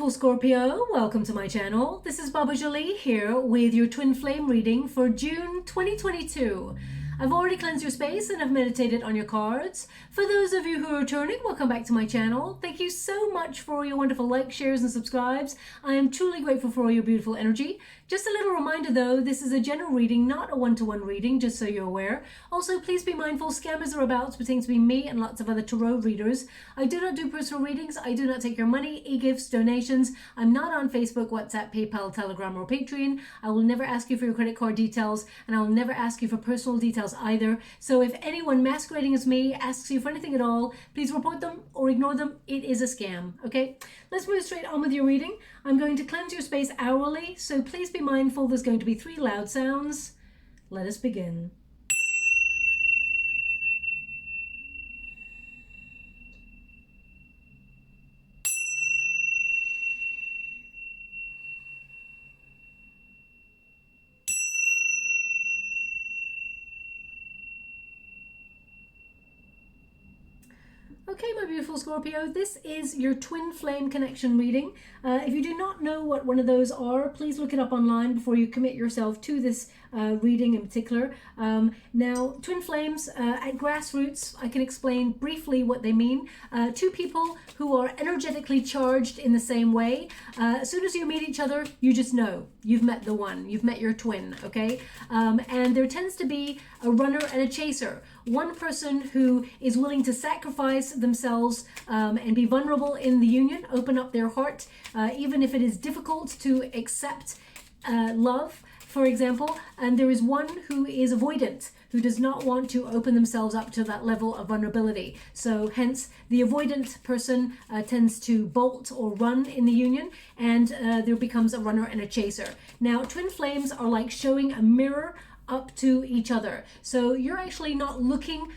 beautiful Scorpio, welcome to my channel. This is Baba Jolie here with your twin flame reading for June 2022. I've already cleansed your space and I've meditated on your cards. For those of you who are returning, welcome back to my channel. Thank you so much for your wonderful likes, shares and subscribes. I am truly grateful for all your beautiful energy. Just a little reminder though, this is a general reading, not a one-to-one reading, just so you're aware. Also, please be mindful, scammers are about to pertain to be me and lots of other tarot readers. I do not do personal readings. I do not take your money, e-gifts, donations. I'm not on Facebook, WhatsApp, PayPal, Telegram or Patreon. I will never ask you for your credit card details and I will never ask you for personal details either. So if anyone masquerading as me asks you for anything at all, please report them or ignore them. It is a scam, okay? Let's move straight on with your reading. I'm going to cleanse your space hourly, so please be mindful there's going to be 3 loud sounds. Let us begin. Okay, my beautiful Scorpio, this is your twin flame connection reading. If you do not know what one of those are, please look it up online before you commit yourself to this reading in particular. Now, twin flames, at grassroots, I can explain briefly what they mean. Two people who are energetically charged in the same way. As soon as you meet each other, you just know you've met the one, you've met your twin, okay? And there tends to be a runner and a chaser. One person who is willing to sacrifice themselves and be vulnerable in the union, open up their heart, even if it is difficult to accept love, for example. And there is one who is avoidant, who does not want to open themselves up to that level of vulnerability. So hence the avoidant person tends to bolt or run in the union, and there becomes a runner and a chaser. Now, twin flames are like showing a mirror up to each other. So you're actually not looking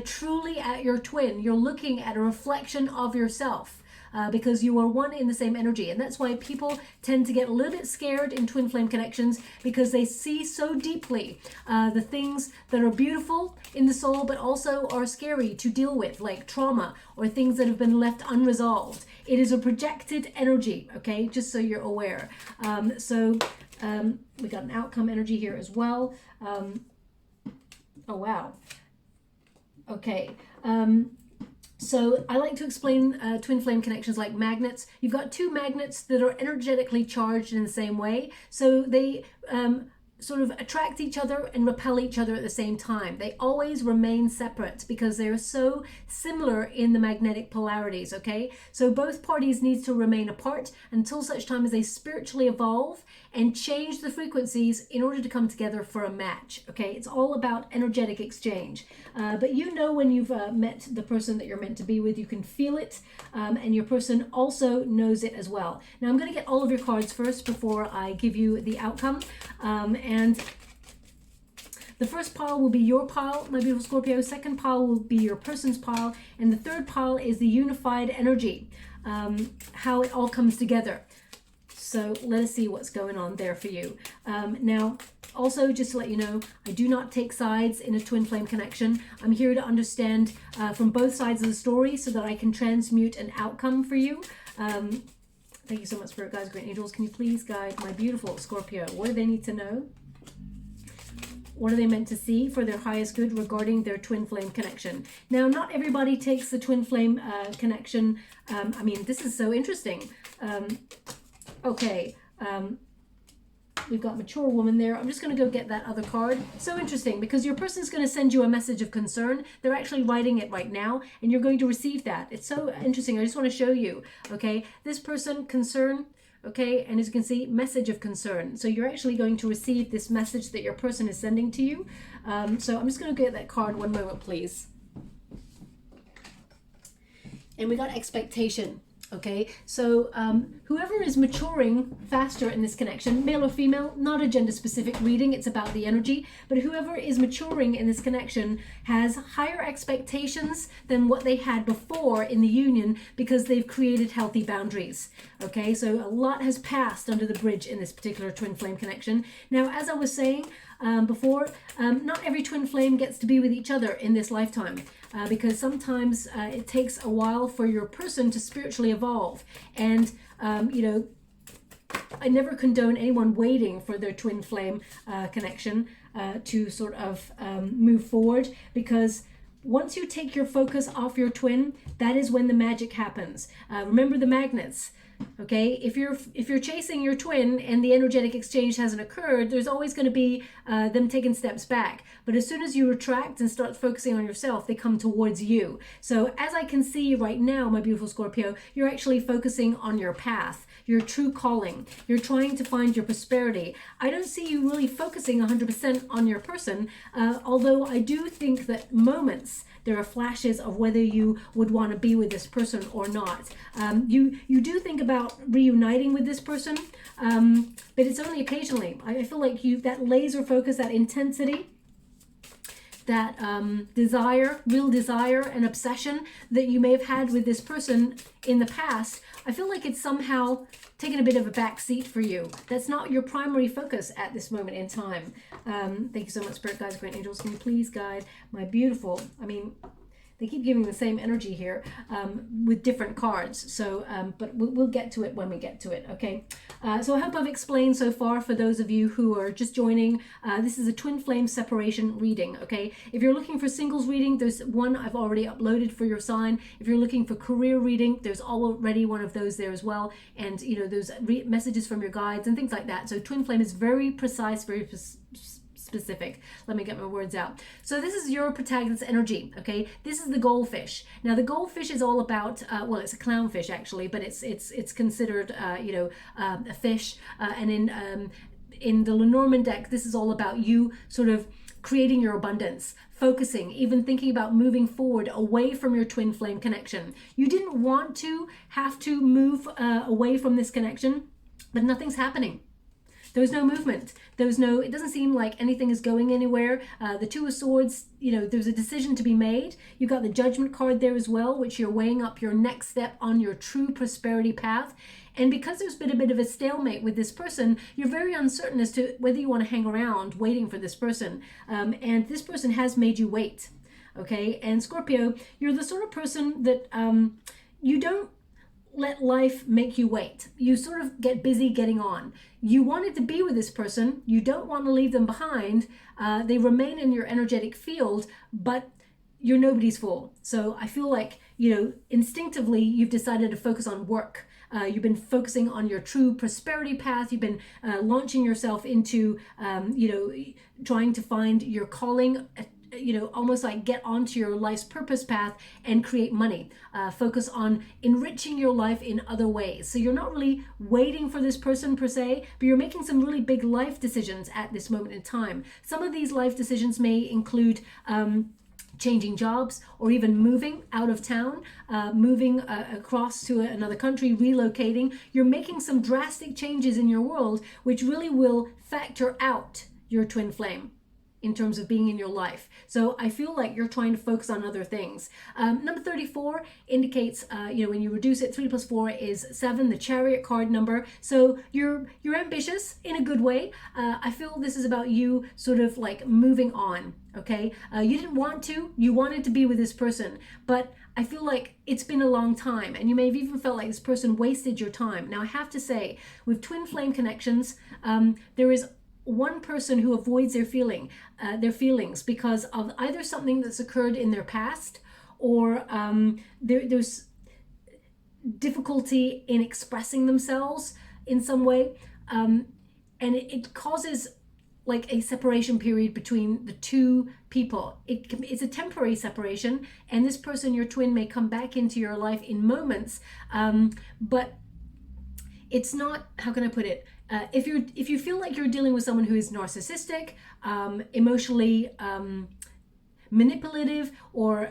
truly at your twin. You're looking at a reflection of yourself because you are one in the same energy. And that's why people tend to get a little bit scared in twin flame connections, because they see so deeply the things that are beautiful in the soul, but also are scary to deal with, like trauma or things that have been left unresolved. It is a projected energy, okay? Just so you're aware. We got an outcome energy here as well. Oh, wow. Okay. So I like to explain twin flame connections like magnets. You've got 2 magnets that are energetically charged in the same way. So they sort of attract each other and repel each other at the same time. They always remain separate because they're so similar in the magnetic polarities, okay? So both parties need to remain apart until such time as they spiritually evolve and change the frequencies in order to come together for a match, okay? It's all about energetic exchange. But you know when you've met the person that you're meant to be with, you can feel it, and your person also knows it as well. Now I'm going to get all of your cards first before I give you the outcome. And the first pile will be your pile, my beautiful Scorpio. Second pile will be your person's pile. And the third pile is the unified energy, how it all comes together. So let us see what's going on there for you. Now, also, just to let you know, I do not take sides in a twin flame connection. I'm here to understand from both sides of the story so that I can transmute an outcome for you. Thank you so much, Spirit Guides, Great Angels. Can you please guide my beautiful Scorpio? What do they need to know? What are they meant to see for their highest good regarding their twin flame connection? Now, not everybody takes the twin flame connection. I mean, this is so interesting. We've got mature woman there. I'm just going to go get that other card. So interesting, because your person's going to send you a message of concern. They're actually writing it right now, and you're going to receive that. It's so interesting. I just want to show you, okay? This person, concern, okay? And as you can see, message of concern. So you're actually going to receive this message that your person is sending to you. So I'm just going to get that card. One moment, please. And we got expectation. Okay, so whoever is maturing faster in this connection, male or female, not a gender specific reading, it's about the energy, but whoever is maturing in this connection has higher expectations than what they had before in the union because they've created healthy boundaries. Okay, so a lot has passed under the bridge in this particular twin flame connection. Now, as I was saying before, not every twin flame gets to be with each other in this lifetime. Because sometimes it takes a while for your person to spiritually evolve. And You know, I never condone anyone waiting for their twin flame connection to sort of move forward, because once you take your focus off your twin, that is when the magic happens. Remember the magnets. Okay, if you're chasing your twin and the energetic exchange hasn't occurred, there's always going to be them taking steps back. But as soon as you retract and start focusing on yourself, they come towards you. So as I can see right now, my beautiful Scorpio, you're actually focusing on your path, your true calling. You're trying to find your prosperity. I don't see you really focusing 100% on your person, although I do think that there are flashes of whether you would want to be with this person or not. You do think about reuniting with this person, but it's only occasionally. I feel like that laser focus, that intensity, that real desire and obsession that you may have had with this person in the past, I feel like it's somehow taken a bit of a back seat for you. That's not your primary focus at this moment in time. Thank you so much, Spirit Guides, Great Angels. Can you please guide my beautiful, they keep giving the same energy here with different cards. So, but we'll get to it when we get to it, okay? So I hope I've explained so far for those of you who are just joining. This is a twin flame separation reading, okay? If you're looking for singles reading, there's one I've already uploaded for your sign. If you're looking for career reading, there's already one of those there as well. And, you know, those messages from your guides and things like that. So twin flame is very precise, very specific. Let me get my words out. So this is your protagonist energy, okay? This is the goldfish. Now the goldfish is all about, well, it's a clownfish actually, but it's considered, a fish. And in the Lenormand deck, this is all about you sort of creating your abundance, focusing, even thinking about moving forward away from your twin flame connection. You didn't want to have to move away from this connection, but nothing's happening. There's no movement. It doesn't seem like anything is going anywhere. The Two of Swords, you know, there's a decision to be made. You've got the Judgment card there as well, which you're weighing up your next step on your true prosperity path. And because there's been a bit of a stalemate with this person, you're very uncertain as to whether you want to hang around waiting for this person. And this person has made you wait, okay? And Scorpio, you're the sort of person that you don't let life make you wait. You sort of get busy getting on. You wanted to be with this person. You don't want to leave them behind. They remain in your energetic field, but you're nobody's fool. So I feel like, you know, instinctively you've decided to focus on work. You've been focusing on your true prosperity path. You've been launching yourself into, trying to find your calling, almost like get onto your life's purpose path and create money. Focus on enriching your life in other ways. So you're not really waiting for this person per se, but you're making some really big life decisions at this moment in time. Some of these life decisions may include changing jobs, or even moving out of town, moving across to another country, relocating. You're making some drastic changes in your world, which really will factor out your twin flame in terms of being in your life. So I feel like you're trying to focus on other things. Number 34 indicates, when you reduce it, 3 plus 4 is 7, the Chariot card number. So you're ambitious in a good way. I feel this is about you sort of like moving on, okay? You didn't want to, you wanted to be with this person, but I feel like it's been a long time, and you may have even felt like this person wasted your time. Now I have to say, with twin flame connections, there is one person who avoids their feelings because of either something that's occurred in their past, or there's difficulty in expressing themselves in some way, and it causes like a separation period between the two people. It's a temporary separation, and this person, your twin, may come back into your life in moments, but it's not, how can I put it? If you feel like you're dealing with someone who is narcissistic, emotionally manipulative, or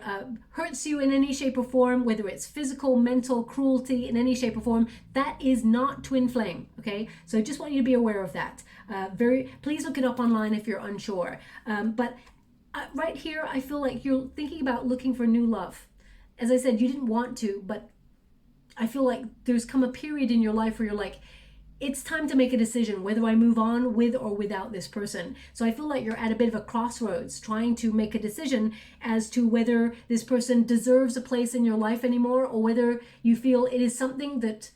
hurts you in any shape or form, whether it's physical, mental, cruelty in any shape or form, that is not twin flame, okay? So I just want you to be aware of that. Please look it up online if you're unsure. But right here, I feel like you're thinking about looking for new love. As I said, you didn't want to, but I feel like there's come a period in your life where you're like, it's time to make a decision whether I move on with or without this person. So I feel like you're at a bit of a crossroads, trying to make a decision as to whether this person deserves a place in your life anymore, or whether you feel it is something that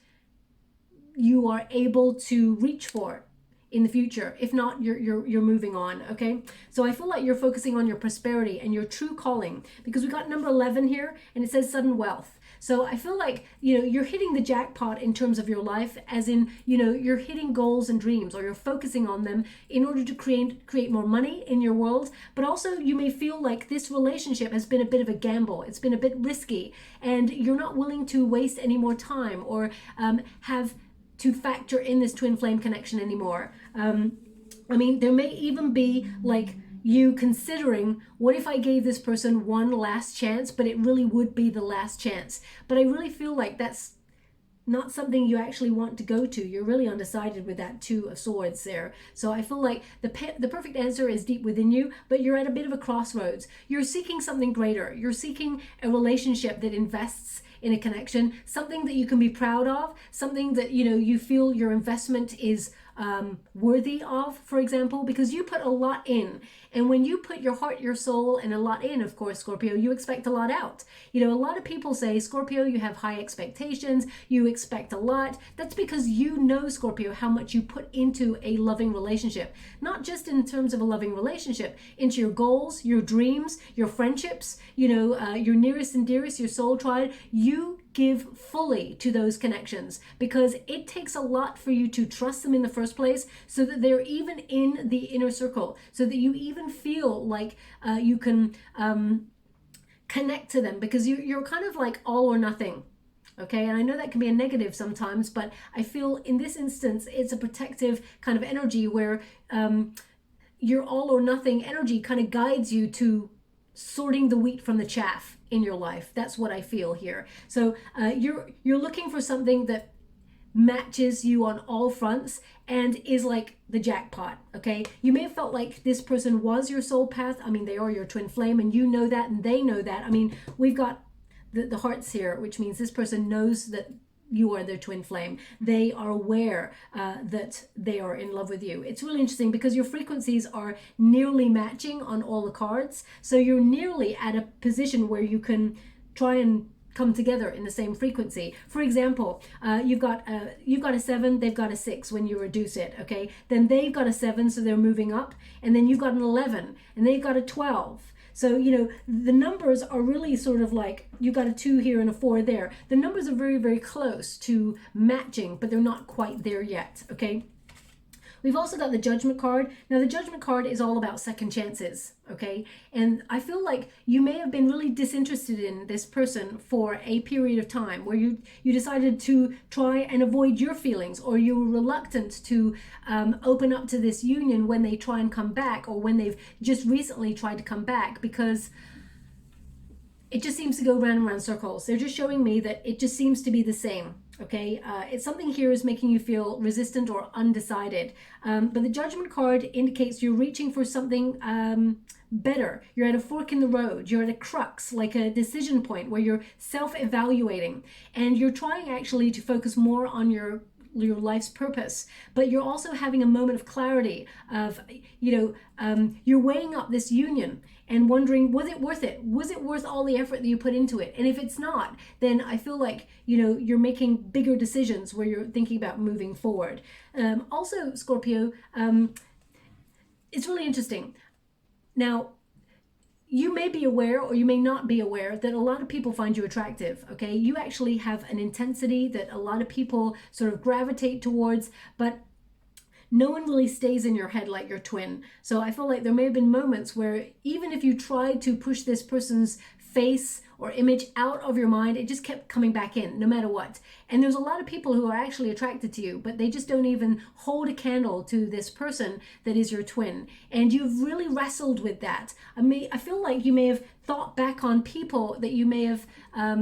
you are able to reach for in the future. If not, you're moving on. Okay, so I feel like you're focusing on your prosperity and your true calling, because we got number 11 here and it says sudden wealth. So I feel like, you're hitting the jackpot in terms of your life, as in, you're hitting goals and dreams, or you're focusing on them in order to create more money in your world. But also you may feel like this relationship has been a bit of a gamble. It's been a bit risky, and you're not willing to waste any more time or have to factor in this twin flame connection anymore. I mean, there may even be like you considering, what if I gave this person one last chance, but it really would be the last chance. But I really feel like that's not something you actually want to go to. You're really undecided with that Two of Swords there. So I feel like the perfect answer is deep within you, but you're at a bit of a crossroads. You're seeking something greater. You're seeking a relationship that invests in a connection, something that you can be proud of, something that you feel your investment is worthy of, for example, because you put a lot in. And when you put your heart, your soul, and a lot in, of course, Scorpio, you expect a lot out. A lot of people say, Scorpio, you have high expectations, you expect a lot. That's because Scorpio, how much you put into a loving relationship. Not just in terms of a loving relationship, into your goals, your dreams, your friendships, your nearest and dearest, your soul tribe. You give fully to those connections, because it takes a lot for you to trust them in the first place, so that they're even in the inner circle, so that you even feel like you can connect to them, because you're kind of like all or nothing. Okay, and I know that can be a negative sometimes, but I feel in this instance it's a protective kind of energy where your all or nothing energy kind of guides you to sorting the wheat from the chaff in your life. That's what I feel here. So you're looking for something that matches you on all fronts and is like the jackpot. Okay, you may have felt like this person was your soul path. I mean, they are your twin flame, and you know that, and they know that. I mean, we've got the hearts here, which means this person knows that you are their twin flame. They are aware that they are in love with you. It's really interesting because your frequencies are nearly matching on all the cards. So you're nearly at a position where you can try and come together in the same frequency. For example, you've got a 7, they've got a 6 when you reduce it. Okay, then they've got a 7, so they're moving up, and then you've got an 11, and they've got a 12. So, the numbers are really sort of like, you got a 2 here and a 4 there. The numbers are very, very close to matching, but they're not quite there yet, okay? We've also got the Judgment card. Now, the Judgment card is all about second chances, okay? And I feel like you may have been really disinterested in this person for a period of time where you decided to try and avoid your feelings, or you were reluctant to open up to this union when they try and come back, or when they've just recently tried to come back, because it just seems to go round and round circles. They're just showing me that it just seems to be the same. Okay, it's something here is making you feel resistant or undecided. But the Judgment card indicates you're reaching for something better. You're at a fork in the road. You're at a crux, like a decision point where you're self-evaluating, and you're trying actually to focus more on your life's purpose, but you're also having a moment of clarity of, you're weighing up this union and wondering, was it worth it? Was it worth all the effort that you put into it? And if it's not, then I feel like, you're making bigger decisions where you're thinking about moving forward. Also, Scorpio, it's really interesting. Now, you may be aware, or you may not be aware, that a lot of people find you attractive, okay? You actually have an intensity that a lot of people sort of gravitate towards, but no one really stays in your head like your twin. So I feel like there may have been moments where even if you tried to push this person's face or image out of your mind, it just kept coming back in no matter what. And there's a lot of people who are actually attracted to you, but they just don't even hold a candle to this person that is your twin. And you've really wrestled with that. I feel like you may have thought back on people that you may have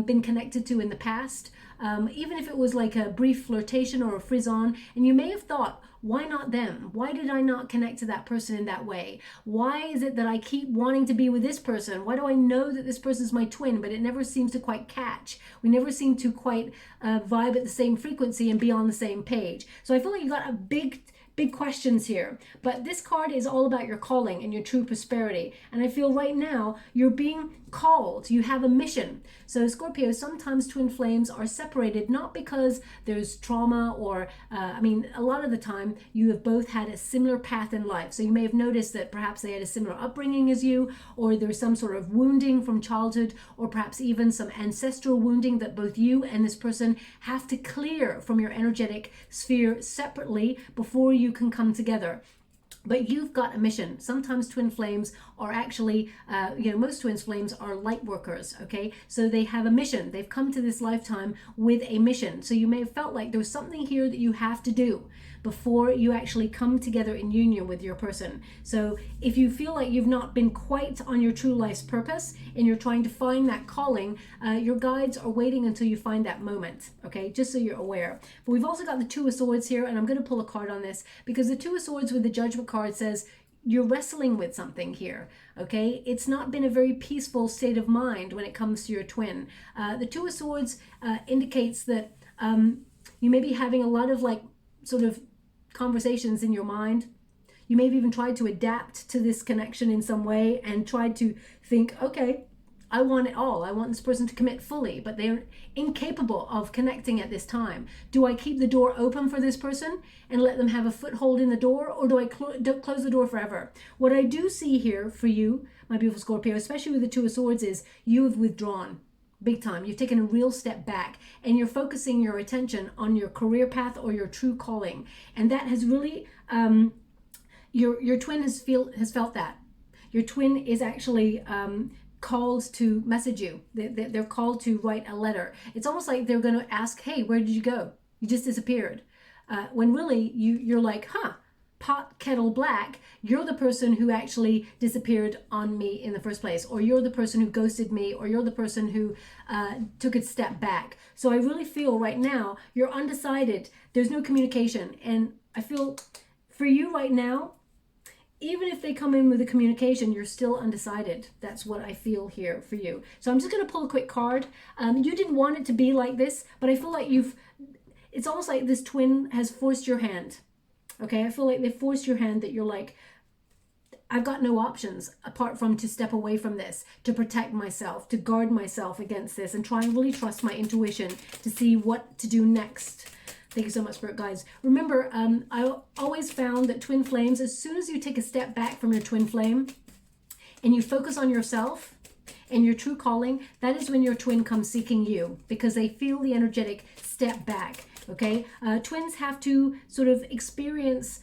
been connected to in the past, even if it was like a brief flirtation or a frisson, and you may have thought, why not them? Why did I not connect to that person in that way? Why is it that I keep wanting to be with this person? Why do I know that this person's my twin, but it never seems to quite catch? We never seem to quite vibe at the same frequency and be on the same page. So I feel like you got a big big questions here. But this card is all about your calling and your true prosperity. And I feel right now you're being called. You have a mission. So Scorpio, sometimes twin flames are separated not because there's trauma or, a lot of the time you have both had a similar path in life. So you may have noticed that perhaps they had a similar upbringing as you, or there's some sort of wounding from childhood, or perhaps even some ancestral wounding that both you and this person have to clear from your energetic sphere separately before you can come together. But you've got a mission. Sometimes twin flames are actually, most twin flames are light workers, okay? So they have a mission. They've come to this lifetime with a mission. So you may have felt like there's something here that you have to do before you actually come together in union with your person. So if you feel like you've not been quite on your true life's purpose and you're trying to find that calling, your guides are waiting until you find that moment, okay? Just so you're aware. But we've also got the Two of Swords here, and I'm going to pull a card on this because the Two of Swords with the Judgment card says you're wrestling with something here, okay? It's not been a very peaceful state of mind when it comes to your twin. The Two of Swords indicates that you may be having a lot of sort of conversations in your mind. You may have even tried to adapt to this connection in some way and tried to think, okay, I want it all. I want this person to commit fully, but they're incapable of connecting at this time. Do I keep the door open for this person and let them have a foothold in the door, or do I close the door forever? What I do see here for you, my beautiful Scorpio, especially with the Two of Swords, is you have withdrawn. Big time. You've taken a real step back and you're focusing your attention on your career path or your true calling. And that has really, your twin has felt that. Your twin is actually called to message you. They're called to write a letter. It's almost like they're going to ask, hey, where did you go? You just disappeared. When really you're like, pot kettle black, you're the person who actually disappeared on me in the first place, or you're the person who ghosted me, or you're the person who took a step back. So I really feel right now you're undecided. There's no communication. And I feel for you right now, even if they come in with a communication, you're still undecided. That's what I feel here for you. So I'm just going to pull a quick card. You didn't want it to be like this, but I feel like it's almost like this twin has forced your hand. Okay, I feel like they forced your hand, that you're like, I've got no options apart from to step away from this, to protect myself, to guard myself against this, and try and really trust my intuition to see what to do next. Thank you so much, Spirit Guides. Remember, I always found that twin flames, as soon as you take a step back from your twin flame and you focus on yourself and your true calling, that is when your twin comes seeking you, because they feel the energetic step back. Okay, twins have to sort of experience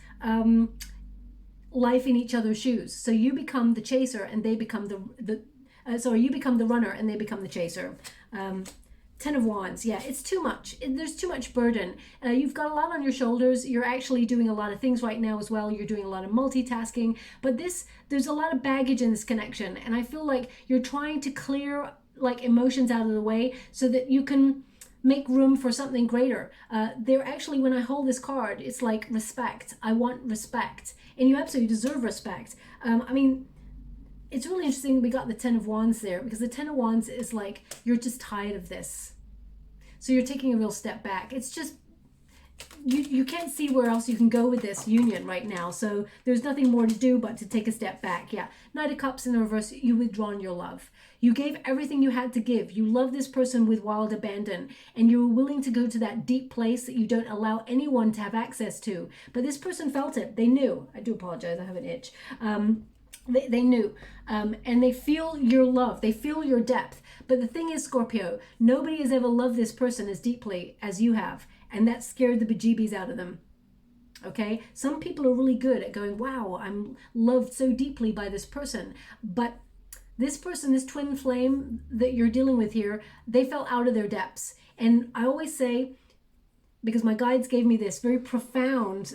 life in each other's shoes. So you become the chaser and they become you become the runner and they become the chaser. Ten of Wands, yeah, it's too much. There's too much burden. You've got a lot on your shoulders. You're actually doing a lot of things right now as well. You're doing a lot of multitasking, but there's a lot of baggage in this connection. And I feel like you're trying to clear emotions out of the way so that you can make room for something greater. They're actually, when I hold this card, it's like respect. I want respect. And you absolutely deserve respect. It's really interesting we got the Ten of Wands there, because the Ten of Wands is like, you're just tired of this. So you're taking a real step back. It's just, you can't see where else you can go with this union right now. So there's nothing more to do but to take a step back. Yeah, Knight of Cups in the reverse, you withdrawn your love. You gave everything you had to give. You love this person with wild abandon, and you were willing to go to that deep place that you don't allow anyone to have access to. But this person felt it. They knew. I do apologize. I have an itch. They knew. And they feel your love. They feel your depth. But the thing is, Scorpio, nobody has ever loved this person as deeply as you have. And that scared the bejeebies out of them. Okay? Some people are really good at going, wow, I'm loved so deeply by this person. But this person, this twin flame that you're dealing with here, they fell out of their depths. And I always say, because my guides gave me this very profound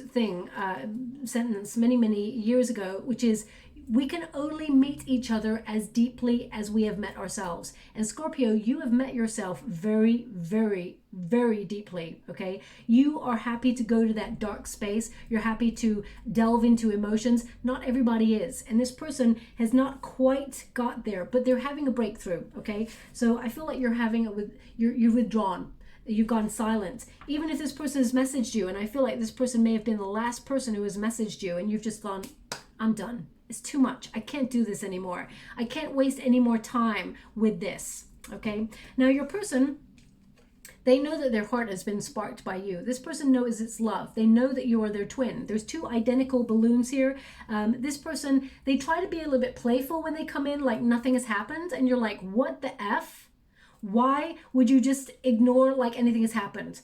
sentence many years ago, which is, we can only meet each other as deeply as we have met ourselves. And Scorpio, you have met yourself very, very, very deeply, okay? You are happy to go to that dark space. You're happy to delve into emotions. Not everybody is. And this person has not quite got there, but they're having a breakthrough, okay? So I feel like you're having you're withdrawn. you've gone silent. Even if this person has messaged you, and I feel like this person may have been the last person who has messaged you, and you've just gone, I'm done. It's too much. I can't do this anymore. I can't waste any more time with this. Okay. Now your person, they know that their heart has been sparked by you. This person knows it's love. They know that you are their twin. There's two identical balloons here. This person, they try to be a little bit playful when they come in, like nothing has happened. And you're like, what the F? Why would you just ignore like anything has happened?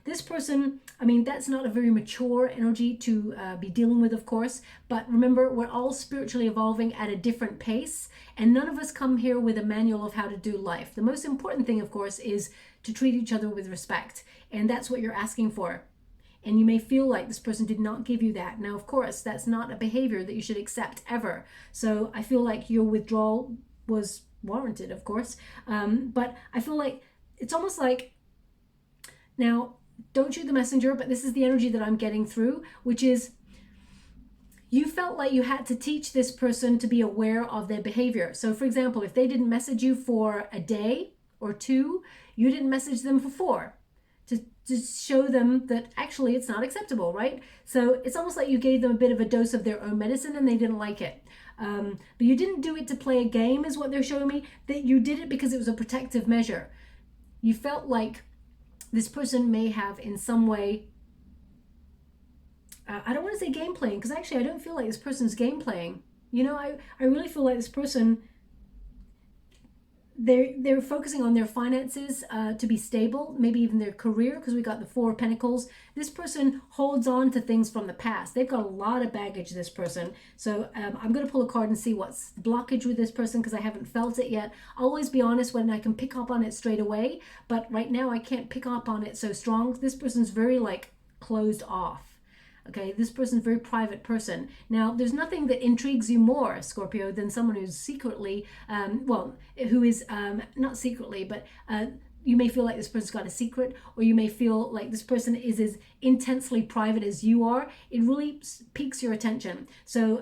This person, I mean, that's not a very mature energy to be dealing with, of course. But remember, we're all spiritually evolving at a different pace. And none of us come here with a manual of how to do life. The most important thing, of course, is to treat each other with respect. And that's what you're asking for. And you may feel like this person did not give you that. Now, of course, that's not a behavior that you should accept ever. So I feel like your withdrawal was warranted, of course. But I feel like it's almost like, now, don't shoot the messenger, but this is the energy that I'm getting through, which is you felt like you had to teach this person to be aware of their behavior. So for example, if they didn't message you for a day or two, you didn't message them for 4 to show them that actually it's not acceptable, right? So it's almost like you gave them a bit of a dose of their own medicine and they didn't like it. But you didn't do it to play a game is what they're showing me, that you did it because it was a protective measure. You felt like this person may have in some way, I don't want to say game playing, because actually I don't feel like this person's game playing. You know, I really feel like this person, they're focusing on their finances to be stable, maybe even their career, because we got the 4 of Pentacles. This person holds on to things from the past. They've got a lot of baggage, this person. So I'm going to pull a card and see what's the blockage with this person, because I haven't felt it yet. I'll always be honest when I can pick up on it straight away, but right now I can't pick up on it so strong. This person's very like closed off. Okay, this person's a very private person. Now, there's nothing that intrigues you more, Scorpio, than someone who's secretly, who is not secretly, but you may feel like this person's got a secret, or you may feel like this person is as intensely private as you are. It really piques your attention. So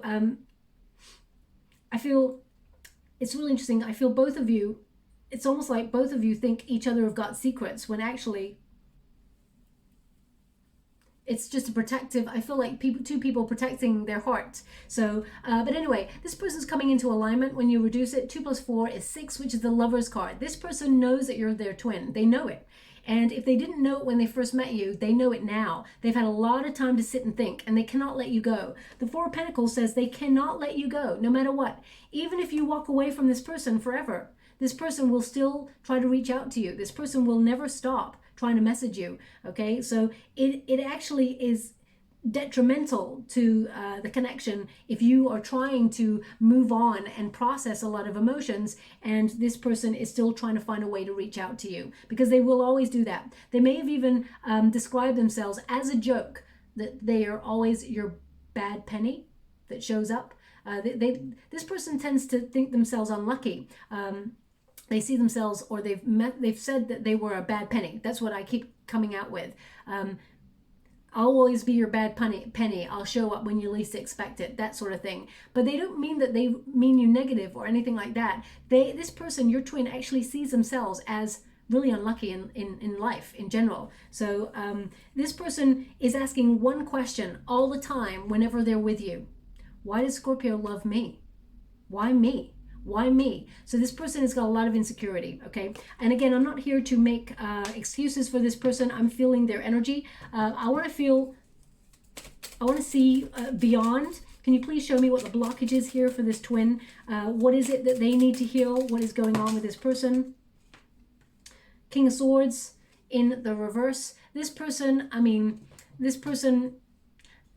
I feel it's really interesting. I feel both of you, it's almost like both of you think each other have got secrets, when actually it's just a protective, I feel like two people protecting their heart. So, but anyway, this person's coming into alignment. When you reduce it, 2 + 4 is 6, which is the Lover's card. This person knows that you're their twin. They know it. And if they didn't know it when they first met you, they know it now. They've had a lot of time to sit and think, and they cannot let you go. The 4 of Pentacles says they cannot let you go, no matter what. Even if you walk away from this person forever, this person will still try to reach out to you. This person will never stop trying to message you. Okay, so it actually is detrimental to the connection if you are trying to move on and process a lot of emotions, and this person is still trying to find a way to reach out to you, because they will always do that. They may have even described themselves as a joke, that they are always your bad penny that shows up. This person tends to think themselves unlucky. They see themselves, or they've said that they were a bad penny. That's what I keep coming out with. I'll always be your bad penny. I'll show up when you least expect it, that sort of thing. But they don't mean that they mean you negative or anything like that. This person, your twin, actually sees themselves as really unlucky in life in general. So this person is asking one question all the time whenever they're with you. Why does Scorpio love me? Why me? Why me? So this person has got a lot of insecurity, okay? And again, I'm not here to make excuses for this person. I'm feeling their energy. I want to see beyond. Can you please show me what the blockage is here for this twin? What is it that they need to heal? What is going on with this person? King of Swords in the reverse. This person,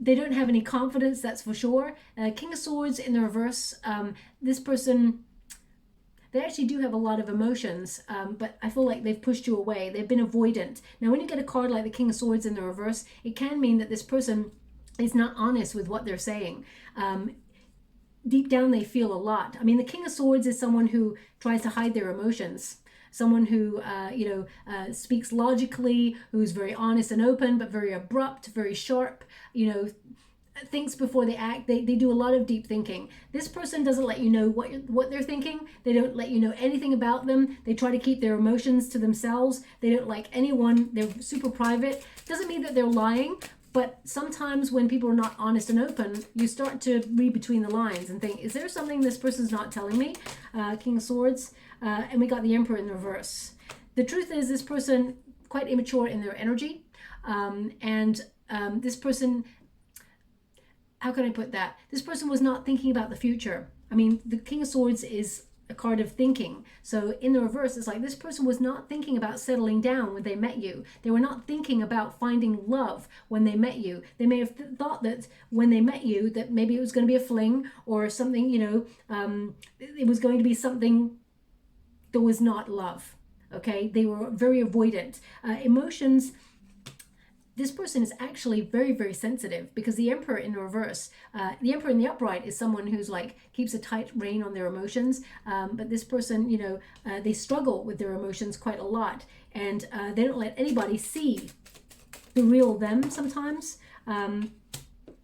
they don't have any confidence, that's for sure. King of Swords in the reverse. This person, they actually do have a lot of emotions, but I feel like they've pushed you away. They've been avoidant. Now, when you get a card like the King of Swords in the reverse, it can mean that this person is not honest with what they're saying. Deep down, they feel a lot. I mean, the King of Swords is someone who tries to hide their emotions. Someone who, speaks logically, who's very honest and open, but very abrupt, very sharp. thinks before they act. They do a lot of deep thinking. This person doesn't let you know what they're thinking. They don't let you know anything about them. They try to keep their emotions to themselves. They don't like anyone. They're super private. Doesn't mean that they're lying, but sometimes when people are not honest and open, you start to read between the lines and think, is there something this person's not telling me? King of Swords, and we got the Emperor in the reverse. The truth is, this person quite immature in their energy, and this person, how can I put that? This person was not thinking about the future. I mean, the King of Swords is a card of thinking. So in the reverse, it's like this person was not thinking about settling down when they met you. They were not thinking about finding love when they met you. They may have thought that when they met you, that maybe it was going to be a fling or something, you know, it was going to be something that was not love. Okay, they were very avoidant. Emotions, this person is actually very, very sensitive, because the Emperor in the reverse, the Emperor in the upright is someone who's like keeps a tight rein on their emotions. But this person, you know, they struggle with their emotions quite a lot, and they don't let anybody see the real them sometimes.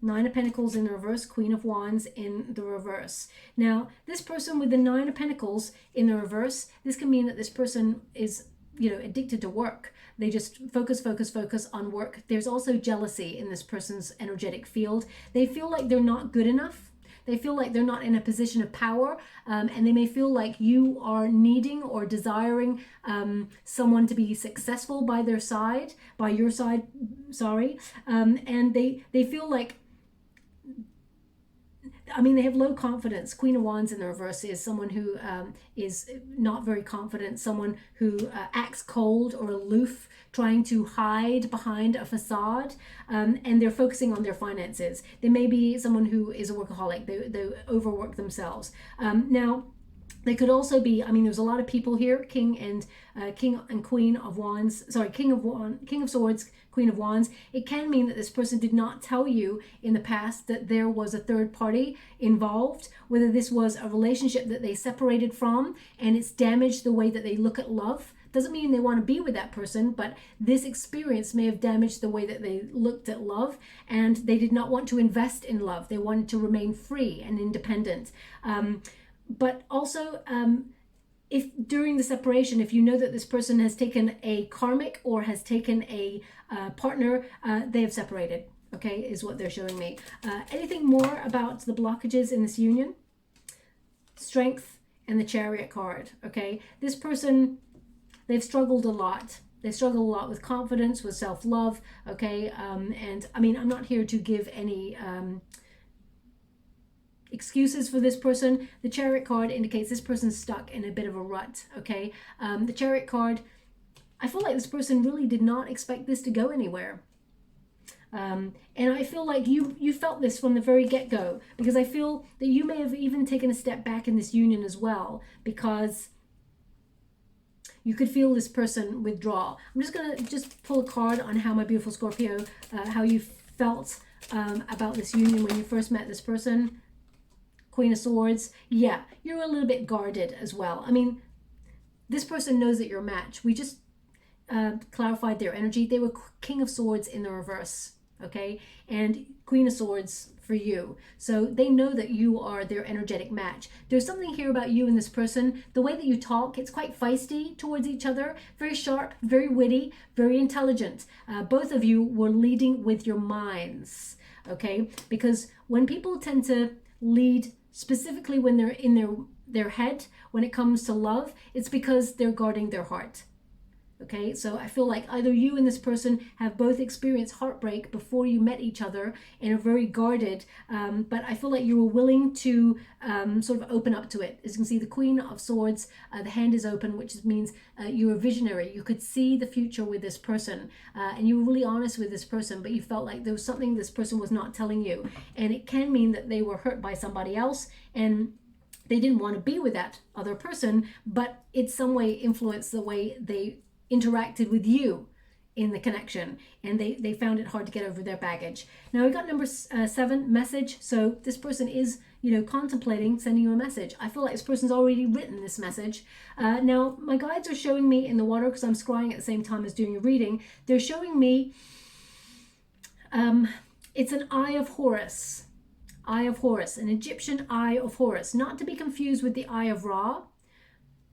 Nine of Pentacles in the reverse, Queen of Wands in the reverse. Now, this person with the Nine of Pentacles in the reverse, this can mean that this person is, you know, addicted to work. They just focus on work. There's also jealousy in this person's energetic field. They feel like they're not good enough. They feel like they're not in a position of power, and they may feel like you are needing or desiring someone to be successful by their side, by your side, sorry. And they feel like, I mean, they have low confidence. Queen of Wands in the reverse is someone who is not very confident, someone who acts cold or aloof, trying to hide behind a facade, and they're focusing on their finances. They may be someone who is a workaholic. They overwork themselves. Now, they could also be, I mean, there's a lot of people here, King and Queen of Wands, sorry, King of Swords, Queen of Wands. It can mean that this person did not tell you in the past that there was a third party involved, whether this was a relationship that they separated from and it's damaged the way that they look at love. Doesn't mean they want to be with that person, but this experience may have damaged the way that they looked at love, and they did not want to invest in love. They wanted to remain free and independent. But also, if during the separation, if you know that this person has taken a karmic or has taken a partner, they have separated, okay, is what they're showing me. Anything more about the blockages in this union? Strength and the Chariot card, okay? This person, they've struggled a lot. They struggle a lot with confidence, with self-love, okay? And I mean, I'm not here to give any excuses for this person. The Chariot card indicates this person's stuck in a bit of a rut, okay? The Chariot card, I feel like this person really did not expect this to go anywhere. And I feel like you felt this from the very get-go, because I feel that you may have even taken a step back in this union as well, because you could feel this person withdraw. I'm just going to pull a card on how, my beautiful Scorpio, how you felt about this union when you first met this person. Queen of Swords. Yeah, you're a little bit guarded as well. I mean, this person knows that you're a match. We just clarified their energy. They were King of Swords in the reverse, okay? And Queen of Swords for you. So they know that you are their energetic match. There's something here about you and this person. The way that you talk, it's quite feisty towards each other. Very sharp, very witty, very intelligent. Both of you were leading with your minds, okay? Because when people tend to lead, specifically when they're in their head, when it comes to love, it's because they're guarding their heart. Okay, so I feel like either you and this person have both experienced heartbreak before you met each other and are very guarded, but I feel like you were willing to sort of open up to it. As you can see, the Queen of Swords, the hand is open, which means you were visionary. You could see the future with this person, and you were really honest with this person, but you felt like there was something this person was not telling you. And it can mean that they were hurt by somebody else, and they didn't want to be with that other person, but it some way influenced the way they interacted with you in the connection, and they found it hard to get over their baggage. Now we got number 7, message. So this person is, you know, contemplating sending you a message. I feel like this person's already written this message. Now my guides are showing me in the water, because I'm scrying at the same time as doing a reading, they're showing me It's an Eye of Horus. Eye of Horus, an Egyptian Eye of Horus, not to be confused with the Eye of Ra.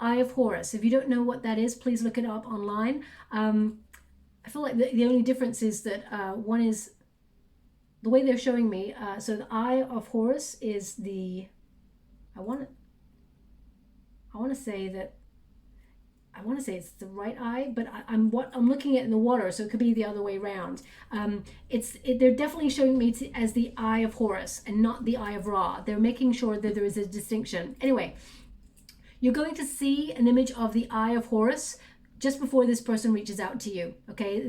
Eye of Horus. If you don't know what that is, please look it up online. I feel like the only difference is that one is the way they're showing me. So the Eye of Horus is the, I want to say it's the right eye, but I'm looking at in the water, so it could be the other way around. They're definitely showing me as the Eye of Horus and not the Eye of Ra. They're making sure that there is a distinction. Anyway, you're going to see an image of the Eye of Horus just before this person reaches out to you, okay?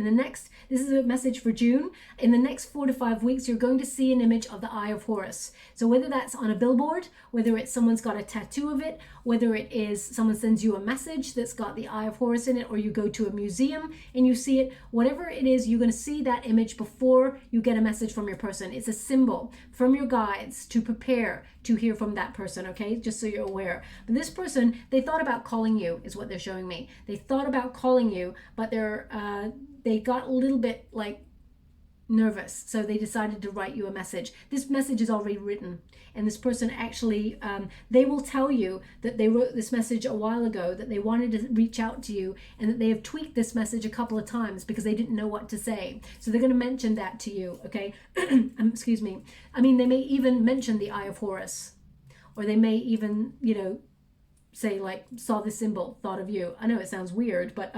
This is a message for June. In the next 4 to 5 weeks, you're going to see an image of the Eye of Horus. So whether that's on a billboard, whether it's someone's got a tattoo of it, whether it is someone sends you a message that's got the Eye of Horus in it, or you go to a museum and you see it, whatever it is, you're going to see that image before you get a message from your person. It's a symbol from your guides to prepare to hear from that person, okay? Just so you're aware. But this person, they thought about calling you, is what they're showing me. They thought about calling you, but they got a little bit like nervous, so they decided to write you a message. This message is already written, and this person actually, they will tell you that they wrote this message a while ago, that they wanted to reach out to you, and that they have tweaked this message a couple of times because they didn't know what to say. So they're going to mention that to you, okay? Excuse me. I mean, they may even mention the Eye of Horus, or they may even, say like, saw this symbol, thought of you. I know it sounds weird, but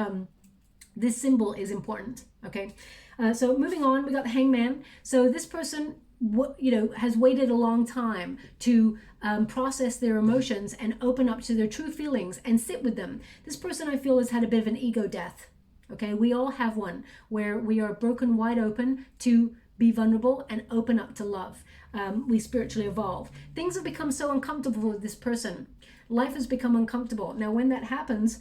this symbol is important, okay? So moving on, we got the Hangman. So this person, has waited a long time to process their emotions and open up to their true feelings and sit with them. This person, I feel, has had a bit of an ego death, okay? We all have one where we are broken wide open to be vulnerable and open up to love. We spiritually evolve. Things have become so uncomfortable with this person. Life has become uncomfortable. Now, when that happens,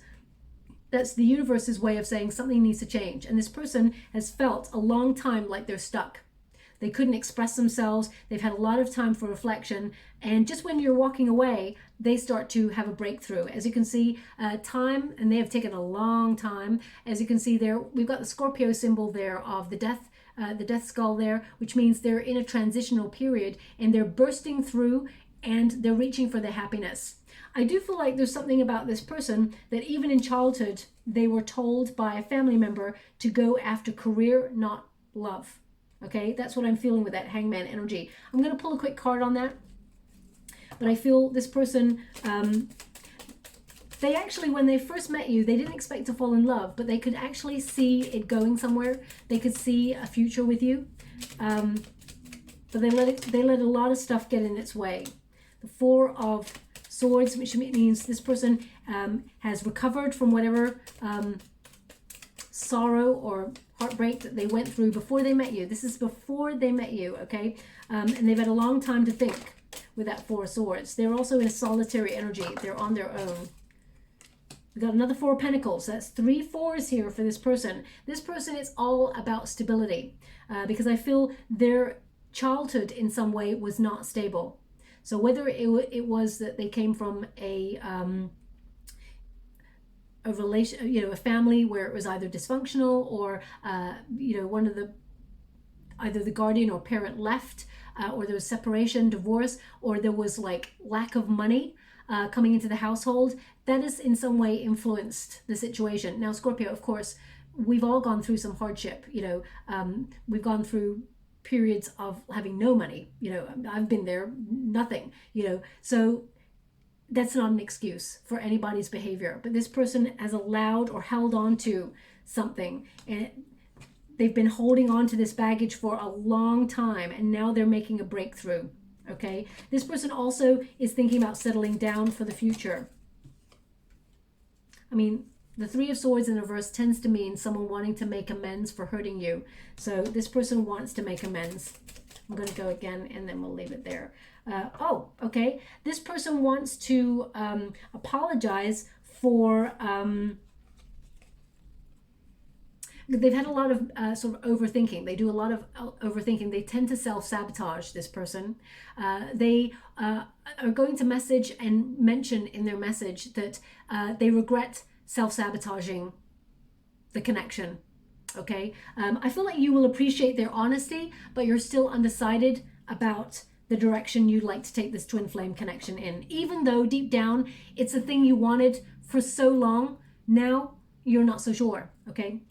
that's the universe's way of saying something needs to change. And this person has felt a long time like they're stuck. They couldn't express themselves. They've had a lot of time for reflection. And just when you're walking away, they start to have a breakthrough. As you can see, time, and they have taken a long time. As you can see there, we've got the Scorpio symbol there of the death skull there, which means they're in a transitional period and they're bursting through and they're reaching for their happiness. I do feel like there's something about this person that even in childhood, they were told by a family member to go after career, not love. Okay, that's what I'm feeling with that Hangman energy. I'm going to pull a quick card on that. But I feel this person, they actually, when they first met you, they didn't expect to fall in love, but they could actually see it going somewhere. They could see a future with you. But they let a lot of stuff get in its way. The Four of Swords, which means this person has recovered from whatever sorrow or heartbreak that they went through before they met you. This is before they met you, okay? And they've had a long time to think with that Four of Swords. They're also in a solitary energy. They're on their own. We've got another Four of Pentacles. That's 3 fours here for this person. This person is all about stability because I feel their childhood in some way was not stable. So whether it was that they came from a relation, a family where it was either dysfunctional or, one of either the guardian or parent left, or there was separation, divorce, or there was like lack of money coming into the household, that has in some way influenced the situation. Now, Scorpio, of course, we've all gone through some hardship. We've gone through periods of having no money. I've been there, nothing, so that's not an excuse for anybody's behavior. But this person has allowed or held on to something, and they've been holding on to this baggage for a long time, and now they're making a breakthrough. Okay, this person also is thinking about settling down for the future. I mean, the Three of Swords in reverse tends to mean someone wanting to make amends for hurting you. So this person wants to make amends. I'm going to go again, and then we'll leave it there. Okay. This person wants to apologize for... they've had a lot of sort of overthinking. They do a lot of overthinking. They tend to self-sabotage, this person. They are going to message and mention in their message that they regret self-sabotaging the connection. okay? I feel like you will appreciate their honesty, but you're still undecided about the direction you'd like to take this twin flame connection in. Even though deep down, it's a thing you wanted for so long, now you're not so sure, okay?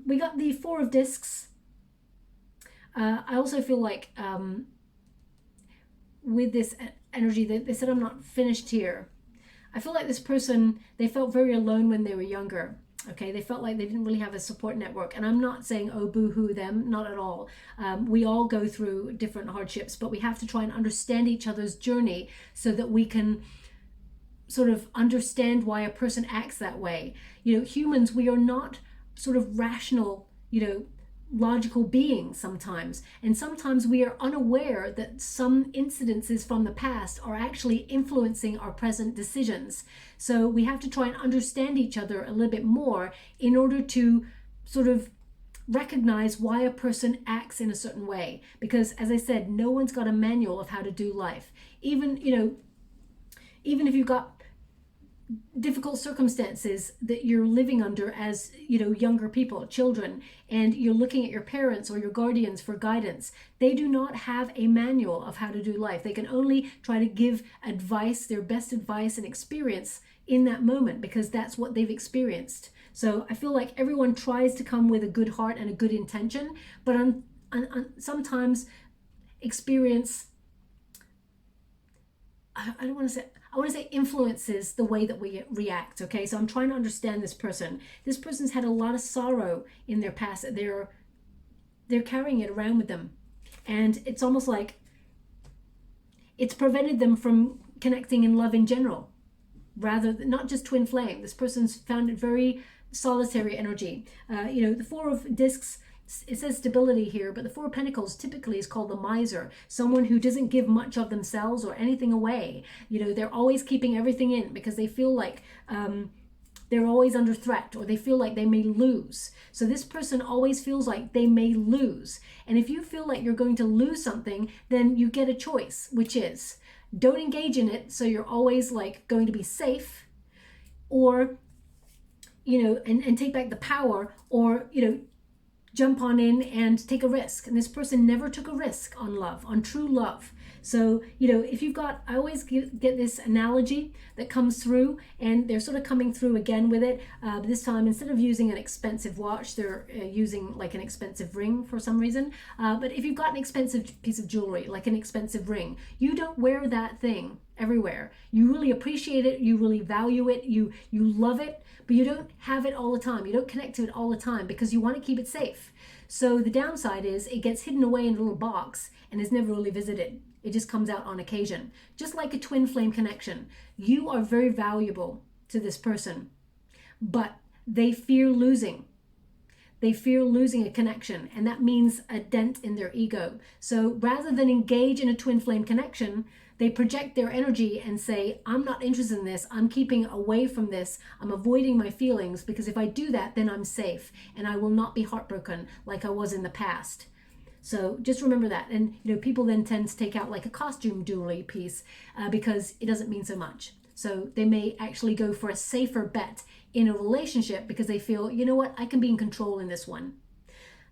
We got the Four of Discs. I also feel like with this energy, they said I'm not finished here. I feel like this person, they felt very alone when they were younger. Okay, they felt like they didn't really have a support network. And I'm not saying, oh, boo-hoo them, not at all. We all go through different hardships, but we have to try and understand each other's journey so that we can sort of understand why a person acts that way. You know, humans, we are not sort of rational, you know, logical beings sometimes. And sometimes we are unaware that some incidences from the past are actually influencing our present decisions. So we have to try and understand each other a little bit more in order to sort of recognize why a person acts in a certain way. Because as I said, no one's got a manual of how to do life. Even, you know, even if you've got difficult circumstances that you're living under as, you know, younger people, children, and you're looking at your parents or your guardians for guidance, they do not have a manual of how to do life. They can only try to give advice, their best advice and experience in that moment, because that's what they've experienced. So I feel like everyone tries to come with a good heart and a good intention, but sometimes experience, I want to say influences the way that we react, okay? So I'm trying to understand this person. This person's had a lot of sorrow in their past. They're carrying it around with them. And it's almost like it's prevented them from connecting in love in general, rather than not just twin flame. This person's found it very solitary energy. You know, the Four of Discs, it says stability here, but the Four of Pentacles typically is called the miser, someone who doesn't give much of themselves or anything away. You know, they're always keeping everything in because they feel like they're always under threat, or they feel like they may lose. So this person always feels like they may lose. And if you feel like you're going to lose something, then you get a choice, which is don't engage in it, so you're always like going to be safe, or, you know, and take back the power, or, you know, jump on in and take a risk. And this person never took a risk on love, on true love. So, you know, if you've got, I always get this analogy that comes through, and they're sort of coming through again with it. This time, instead of using an expensive watch, they're using like an expensive ring for some reason. But if you've got an expensive piece of jewelry, like an expensive ring, you don't wear that thing everywhere. You really appreciate it, you really value it, you love it, but you don't have it all the time. You don't connect to it all the time because you want to keep it safe. So the downside is it gets hidden away in a little box and is never really visited. It just comes out on occasion. Just like a twin flame connection. You are very valuable to this person, but they fear losing. They fear losing a connection, and that means a dent in their ego. So rather than engage in a twin flame connection, they project their energy and say, I'm not interested in this. I'm keeping away from this. I'm avoiding my feelings, because if I do that, then I'm safe and I will not be heartbroken like I was in the past. So just remember that. And, you know, people then tend to take out like a costume jewelry piece because it doesn't mean so much. So they may actually go for a safer bet in a relationship because they feel, you know what, I can be in control in this one.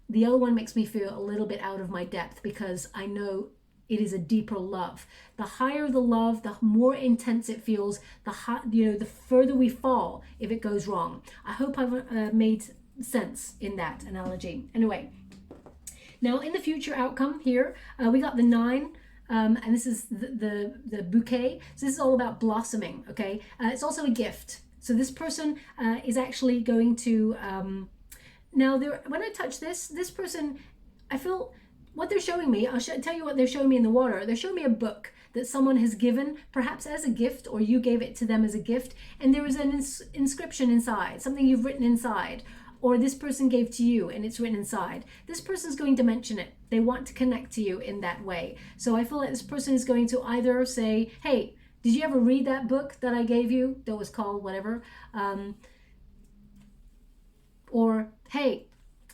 The other one makes me feel a little bit out of my depth because I know it is a deeper love. The higher the love, the more intense it feels, the further we fall if it goes wrong. I hope I've made sense in that analogy. Anyway, now in the future outcome here, we got the 9. And this is the bouquet. So this is all about blossoming, okay? It's also a gift. So this person is actually going to, now when I touch this person, I feel what they're showing me, I'll tell you what they're showing me in the water. They're showing me a book that someone has given, perhaps as a gift, or you gave it to them as a gift, and there is an inscription inside, something you've written inside, or this person gave to you and it's written inside. This person's going to mention it. They want to connect to you in that way. So I feel like this person is going to either say, hey, did you ever read that book that I gave you that was called whatever? Or, hey,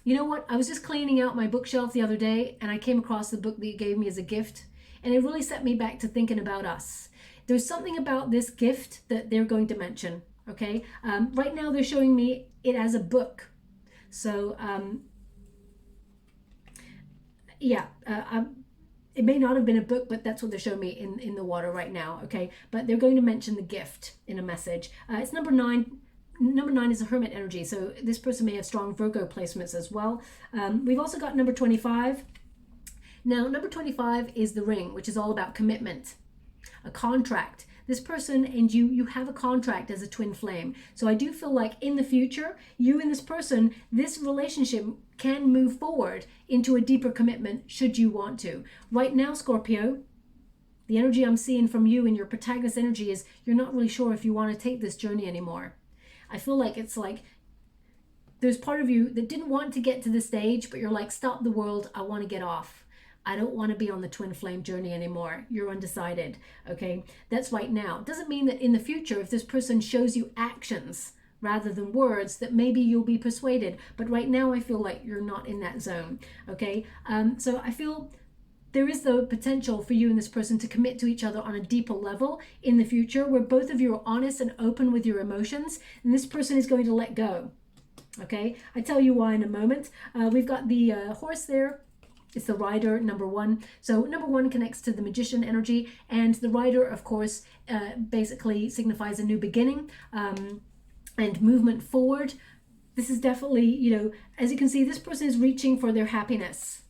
you know what? I was just cleaning out my bookshelf the other day and I came across the book that you gave me as a gift, and it really set me back to thinking about us. There's something about this gift that they're going to mention, okay? Right now they're showing me it as a book. So yeah, it may not have been a book, but that's what they're showing me in the water right now, okay? But they're going to mention the gift in a message. It's number 9. Number 9 is a hermit energy, so this person may have strong Virgo placements as well. We've also got number 25. Now, number 25 is the ring, which is all about commitment, a contract. This person and you have a contract as a twin flame. So I do feel like in the future, you and this person, this relationship can move forward into a deeper commitment should you want to. Right now, Scorpio, the energy I'm seeing from you and your protagonist energy is you're not really sure if you want to take this journey anymore. I feel like it's like there's part of you that didn't want to get to this stage, but you're like, stop the world, I want to get off. I don't want to be on the twin flame journey anymore. You're undecided, okay? That's right now. Doesn't mean that in the future, if this person shows you actions rather than words, that maybe you'll be persuaded. But right now, I feel like you're not in that zone, okay? So I feel there is the potential for you and this person to commit to each other on a deeper level in the future, where both of you are honest and open with your emotions, and this person is going to let go, okay? I tell you why in a moment. We've got the horse there. It's the rider, number 1. So number 1 connects to the magician energy, and the rider, of course, basically signifies a new beginning and movement forward. This is definitely, you know, as you can see, this person is reaching for their happiness.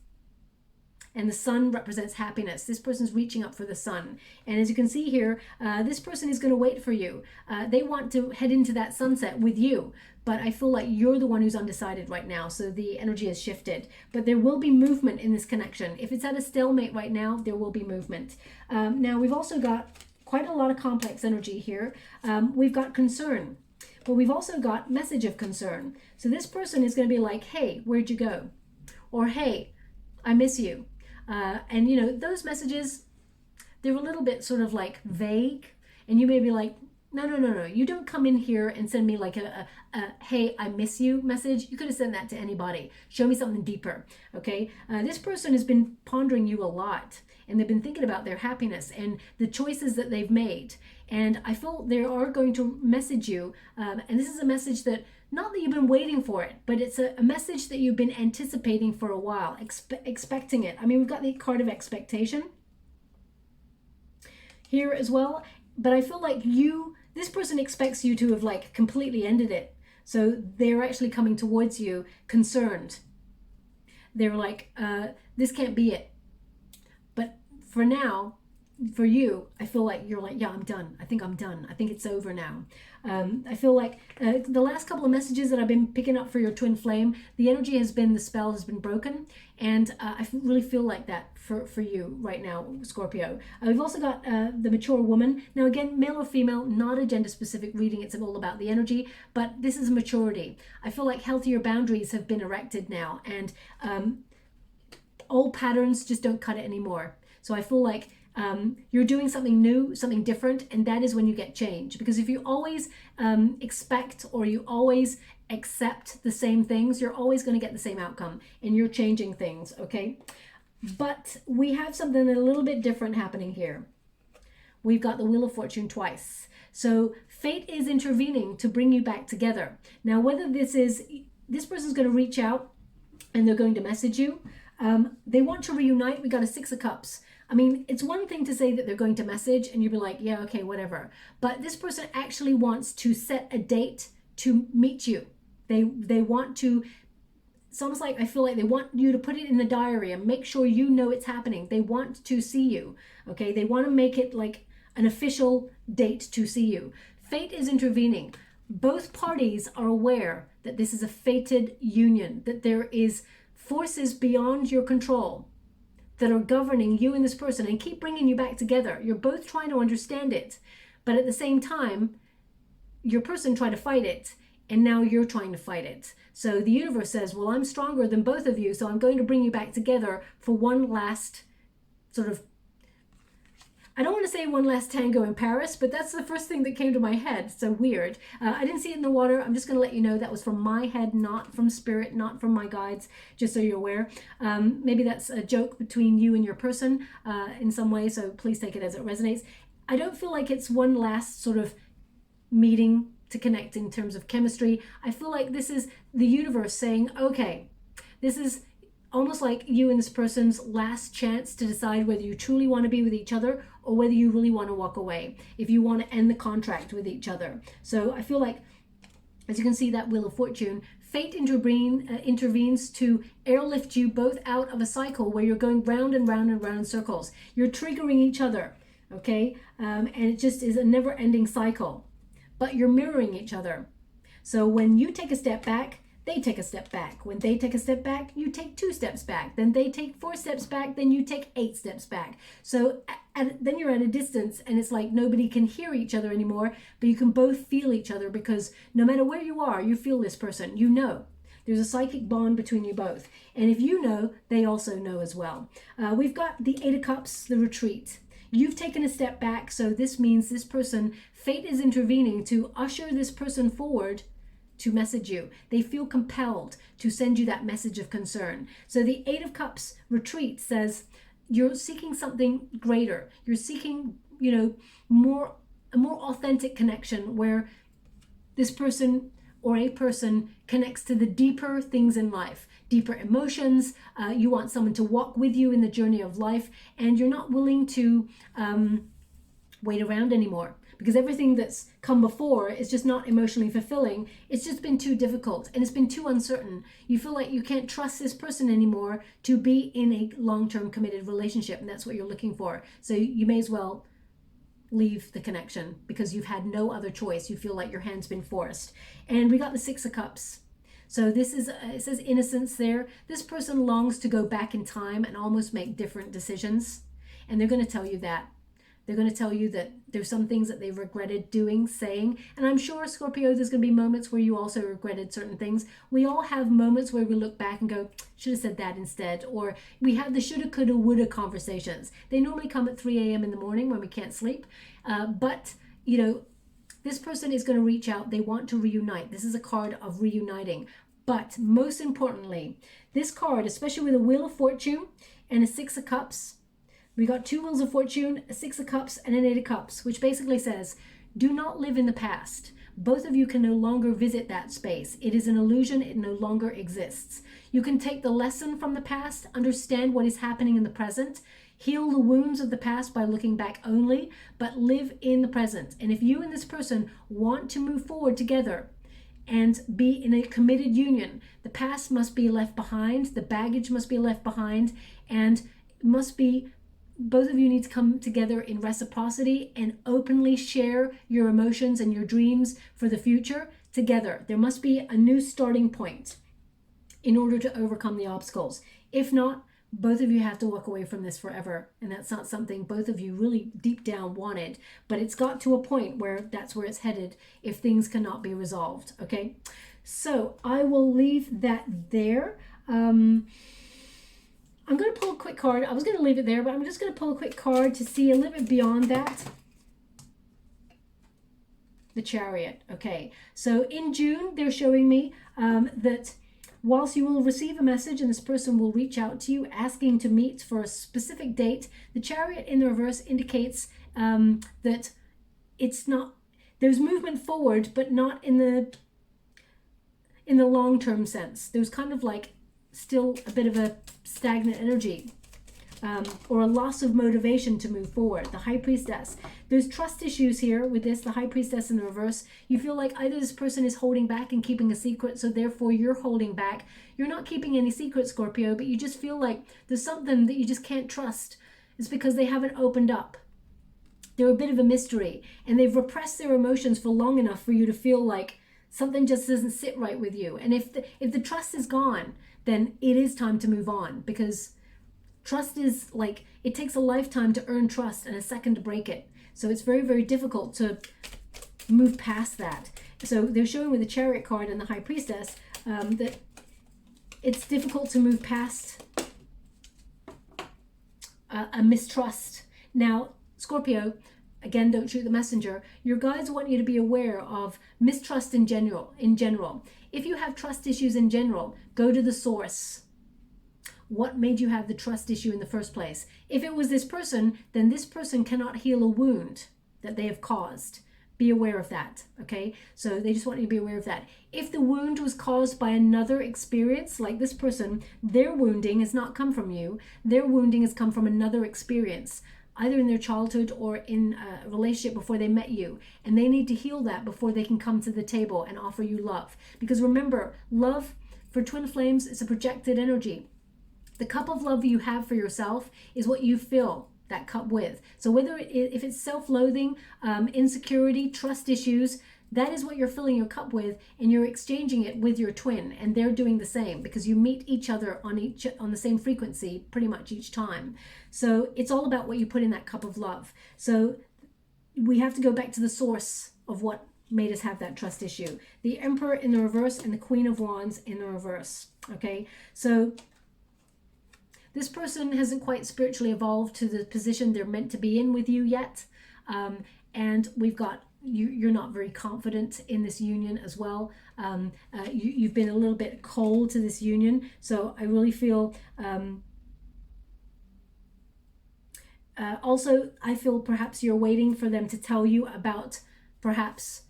And the sun represents happiness. This person's reaching up for the sun. And as you can see here, this person is going to wait for you. They want to head into that sunset with you. But I feel like you're the one who's undecided right now. So the energy has shifted. But there will be movement in this connection. If it's at a stalemate right now, there will be movement. Now, we've also got quite a lot of complex energy here. We've got concern. But we've also got message of concern. So this person is going to be like, hey, where'd you go? Or, hey, I miss you. And, you know, those messages, they're a little bit sort of like vague. And you may be like, no. You don't come in here and send me like a hey, I miss you message. You could have sent that to anybody. Show me something deeper, okay? This person has been pondering you a lot. And they've been thinking about their happiness and the choices that they've made. And I feel they are going to message you. And this is a message that, not that you've been waiting for it, but it's a message that you've been anticipating for a while, expecting it. I mean, we've got the card of expectation here as well. But I feel like this person expects you to have like completely ended it. So they're actually coming towards you concerned. They're like, this can't be it. But for now, for you, I feel like you're like, yeah, I'm done. I think I'm done. I think it's over now. I feel like the last couple of messages that I've been picking up for your twin flame, the energy has been, the spell has been broken. And I really feel like that for you right now, Scorpio. We've also got the mature woman. Now again, male or female, not a gender specific reading. It's all about the energy, but this is maturity. I feel like healthier boundaries have been erected now, and old patterns just don't cut it anymore. So I feel like you're doing something new, something different, and that is when you get change. Because if you always expect or you always accept the same things, you're always going to get the same outcome, and you're changing things, okay? But we have something a little bit different happening here. We've got the Wheel of Fortune twice. So fate is intervening to bring you back together. Now, whether this person's going to reach out and they're going to message you, they want to reunite. We got a 6 of Cups. I mean, it's one thing to say that they're going to message and you'll be like, yeah, okay, whatever. But this person actually wants to set a date to meet you. They want to, it's almost like, I feel like they want you to put it in the diary and make sure you know it's happening. They want to see you, okay? They want to make it like an official date to see you. Fate is intervening. Both parties are aware that this is a fated union, that there is forces beyond your control that are governing you and this person and keep bringing you back together. You're both trying to understand it, but at the same time, your person tried to fight it, and now you're trying to fight it. So the universe says, well, I'm stronger than both of you, so I'm going to bring you back together for one last sort of, I don't want to say one last tango in Paris, but that's the first thing that came to my head. So weird. I didn't see it in the water. I'm just going to let you know that was from my head, not from spirit, not from my guides, just so you're aware. Maybe that's a joke between you and your person in some way, so please take it as it resonates. I don't feel like it's one last sort of meeting to connect in terms of chemistry. I feel like this is the universe saying, okay, this is almost like you and this person's last chance to decide whether you truly want to be with each other or whether you really want to walk away, if you want to end the contract with each other. So I feel like, as you can see, that Wheel of Fortune, fate intervenes to airlift you both out of a cycle where you're going round and round and round in circles. You're triggering each other, okay? And it just is a never-ending cycle. But you're mirroring each other. So when you take a step back, they take a step back. When they take a step back, you take 2 steps back. Then they take 4 steps back. Then you take 8 steps back. So then you're at a distance, and it's like nobody can hear each other anymore, but you can both feel each other, because no matter where you are, you feel this person. You know. There's a psychic bond between you both. And if you know, they also know as well. We've got the 8 of Cups, the retreat. You've taken a step back, so this means this person, fate is intervening to usher this person forward to message you. They feel compelled to send you that message of concern. So the 8 of Cups retreat says you're seeking something greater. You're seeking, you know, a more authentic connection where this person or a person connects to the deeper things in life, deeper emotions. You want someone to walk with you in the journey of life, and you're not willing to wait around anymore, because everything that's come before is just not emotionally fulfilling. It's just been too difficult, and it's been too uncertain. You feel like you can't trust this person anymore to be in a long-term committed relationship, and that's what you're looking for. So you may as well leave the connection because you've had no other choice. You feel like your hand's been forced. And we got the 6 of Cups. So this is, it says innocence there. This person longs to go back in time and almost make different decisions. And they're going to tell you that. They're going to tell you that there's some things that they've regretted doing, saying. And I'm sure, Scorpio, there's going to be moments where you also regretted certain things. We all have moments where we look back and go, should have said that instead. Or we have the shoulda, coulda, woulda conversations. They normally come at 3 a.m. in the morning when we can't sleep. But, you know, this person is going to reach out. They want to reunite. This is a card of reuniting. But most importantly, this card, especially with a Wheel of Fortune and a 6 of Cups, we got 2 Wheels of Fortune, a 6 of Cups, and an 8 of Cups, which basically says, do not live in the past. Both of you can no longer visit that space. It is an illusion. It no longer exists. You can take the lesson from the past, understand what is happening in the present, heal the wounds of the past by looking back only, but live in the present. And if you and this person want to move forward together and be in a committed union, the past must be left behind, the baggage must be left behind, and must be, both of you need to come together in reciprocity and openly share your emotions and your dreams for the future together. There must be a new starting point in order to overcome the obstacles. If not, both of you have to walk away from this forever. And that's not something both of you really deep down wanted. But it's got to a point where that's where it's headed if things cannot be resolved. Okay, so I will leave that there. I'm going to pull a quick card. I was going to leave it there, but I'm just going to pull a quick card to see a little bit beyond that. The Chariot. Okay, so in June, they're showing me that whilst you will receive a message and this person will reach out to you asking to meet for a specific date, the Chariot in the reverse indicates that it's not, there's movement forward, but not in the long-term sense. There's kind of like still a bit of a stagnant energy or a loss of motivation to move forward. The High Priestess. There's trust issues here with this, the High Priestess in the reverse. You feel like either this person is holding back and keeping a secret, so therefore you're holding back. You're not keeping any secrets, Scorpio, but you just feel like there's something that you just can't trust. It's because they haven't opened up. They're a bit of a mystery, and they've repressed their emotions for long enough for you to feel like something just doesn't sit right with you. And if the trust is gone, then it is time to move on, because trust is like, it takes a lifetime to earn trust and a second to break it. So it's very, very difficult to move past that. So they're showing with the Chariot card and the High Priestess that it's difficult to move past a mistrust. Now, Scorpio, again, don't shoot the messenger. Your guides want you to be aware of mistrust in general. If you have trust issues in general, go to the source. What made you have the trust issue in the first place? If it was this person, then this person cannot heal a wound that they have caused, Be aware of that, okay? So they just want you to be aware of that. If the wound was caused by another experience, like this person, their wounding has not come from you. Their wounding has come from another experience, either in their childhood or in a relationship before they met you. And they need to heal that before they can come to the table and offer you love. Because remember, love for twin flames is a projected energy. The cup of love you have for yourself is what you fill that cup with. So whether if it's self-loathing, insecurity, trust issues, that is what you're filling your cup with, and you're exchanging it with your twin, and they're doing the same because you meet each other on the same frequency pretty much each time. So it's all about what you put in that cup of love. So we have to go back to the source of what made us have that trust issue. The Emperor in the reverse and the Queen of Wands in the reverse. Okay, so this person hasn't quite spiritually evolved to the position they're meant to be in with you yet. And we've got, you're not very confident in this union as well. You've been a little bit cold to this union. So I really feel, also, I feel perhaps you're waiting for them to tell you about perhaps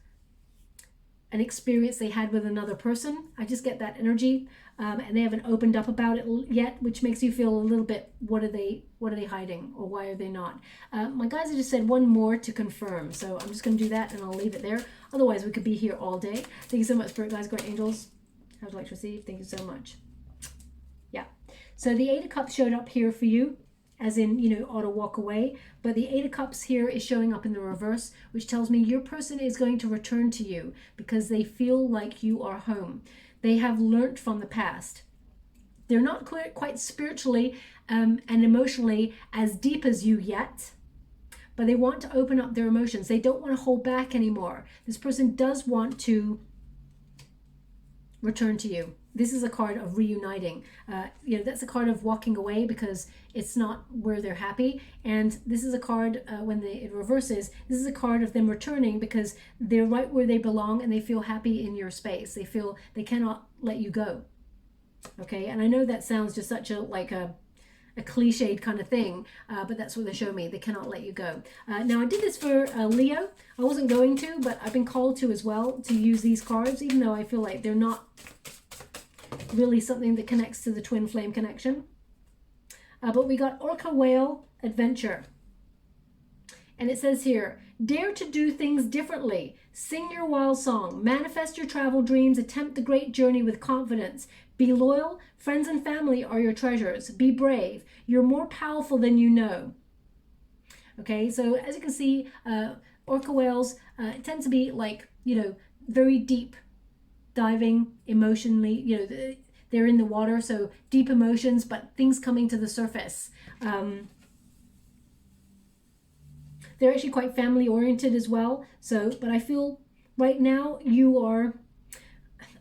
an experience they had with another person. I just get that energy. And they haven't opened up about it yet, which makes you feel a little bit, what are they hiding, or why are they not? My guys have just said one more to confirm, so I'm just going to do that and I'll leave it there. Otherwise, we could be here all day. Thank you so much, Spirit Guides, Guardian Angels. I would like to receive. Thank you so much. Yeah. So the Eight of Cups showed up here for you, as in, you know, ought to walk away. But the Eight of Cups here is showing up in the reverse, which tells me your person is going to return to you because they feel like you are home. They have learnt from the past. They're not quite spiritually and emotionally as deep as you yet, but they want to open up their emotions. They don't want to hold back anymore. This person does want to return to you. This is a card of reuniting. You know, that's a card of walking away because it's not where they're happy. And this is a card, when it reverses, this is a card of them returning because they're right where they belong and they feel happy in your space. They feel they cannot let you go. Okay, and I know that sounds just such a cliched kind of thing, but that's what they show me. They cannot let you go. Now, I did this for Leo. I wasn't going to, but I've been called to as well to use these cards, even though I feel like they're not really something that connects to the twin flame connection. But we got Orca Whale Adventure. And it says here, dare to do things differently. Sing your wild song. Manifest your travel dreams. Attempt the great journey with confidence. Be loyal. Friends and family are your treasures. Be brave. You're more powerful than you know. Okay, so as you can see, orca whales tend to be like, you know, very deep diving emotionally. You know, they're in the water, so deep emotions, but things coming to the surface. They're actually quite family oriented as well. So, but I feel right now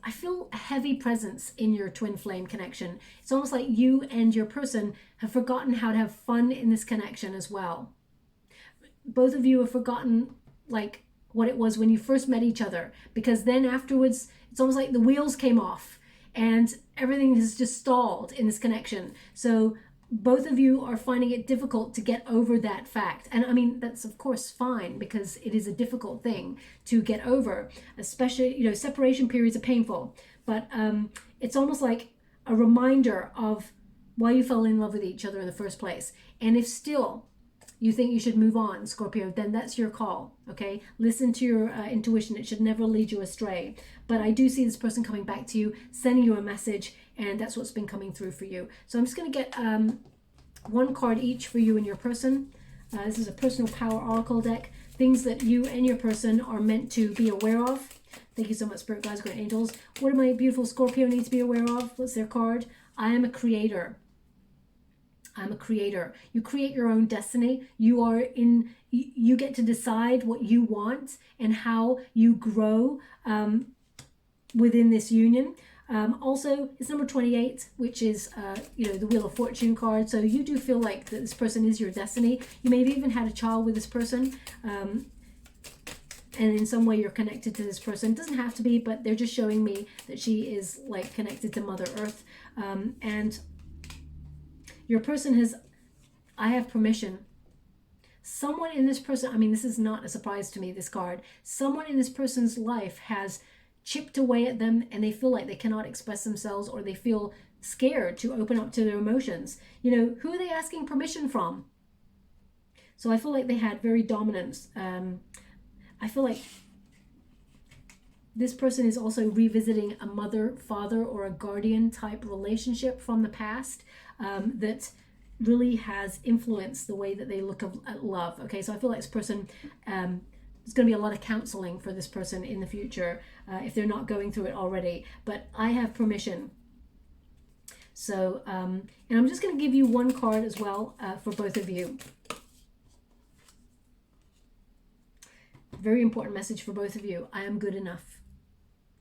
I feel a heavy presence in your twin flame connection. It's almost like you and your person have forgotten how to have fun in this connection as well. Both of you have forgotten like what it was when you first met each other, because then afterwards it's almost like the wheels came off and everything has just stalled in this connection. So both of you are finding it difficult to get over that fact. And I mean, that's of course fine, because it is a difficult thing to get over, especially, you know, separation periods are painful, but it's almost like a reminder of why you fell in love with each other in the first place. And if still you think you should move on, Scorpio, then that's your call, okay? Listen to your intuition. It should never lead you astray. But I do see this person coming back to you, sending you a message, and that's what's been coming through for you. So I'm just going to get one card each for you and your person. This is a personal power oracle deck. Things that you and your person are meant to be aware of. Thank you so much, Spirit Guides, Great Angels. What do my beautiful Scorpio need to be aware of? What's their card? I am a creator. I'm a creator. You create your own destiny. You get to decide what you want and how you grow within this union. Also, it's number 28, which is, you know, the Wheel of Fortune card. So you do feel like that this person is your destiny. You may have even had a child with this person. And in some way you're connected to this person. It doesn't have to be, but they're just showing me that she is like connected to Mother Earth. And your person has, I have permission. someone in this person, I mean, this is not a surprise to me, this card, someone in this person's life has chipped away at them and they feel like they cannot express themselves, or they feel scared to open up to their emotions. You know, who are they asking permission from? So I feel like they had very dominance. I feel like this person is also revisiting a mother, father, or a guardian type relationship from the past that really has influenced the way that they look at love. Okay, so I feel like this person, there's going to be a lot of counseling for this person in the future if they're not going through it already. But I have permission. So, and I'm just going to give you one card as well for both of you. Very important message for both of you. I am good enough.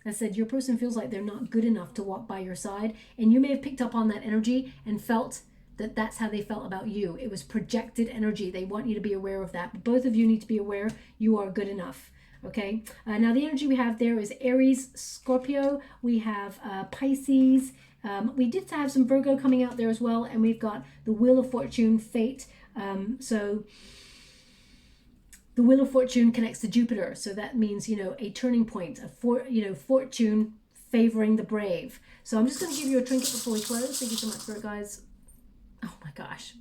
I said your person feels like they're not good enough to walk by your side, and you may have picked up on that energy and felt that that's how they felt about you. It was projected energy. They want you to be aware of that. But both of you need to be aware you are good enough. Okay. Now the energy we have there is Aries, Scorpio. We have Pisces. We did have some Virgo coming out there as well, and we've got the Wheel of Fortune, Fate. So the Wheel of Fortune connects to Jupiter, so that means, you know, a turning point, fortune favoring the brave. So I'm just going to give you a trinket before we close. Thank you so much for it, guys. Oh my gosh.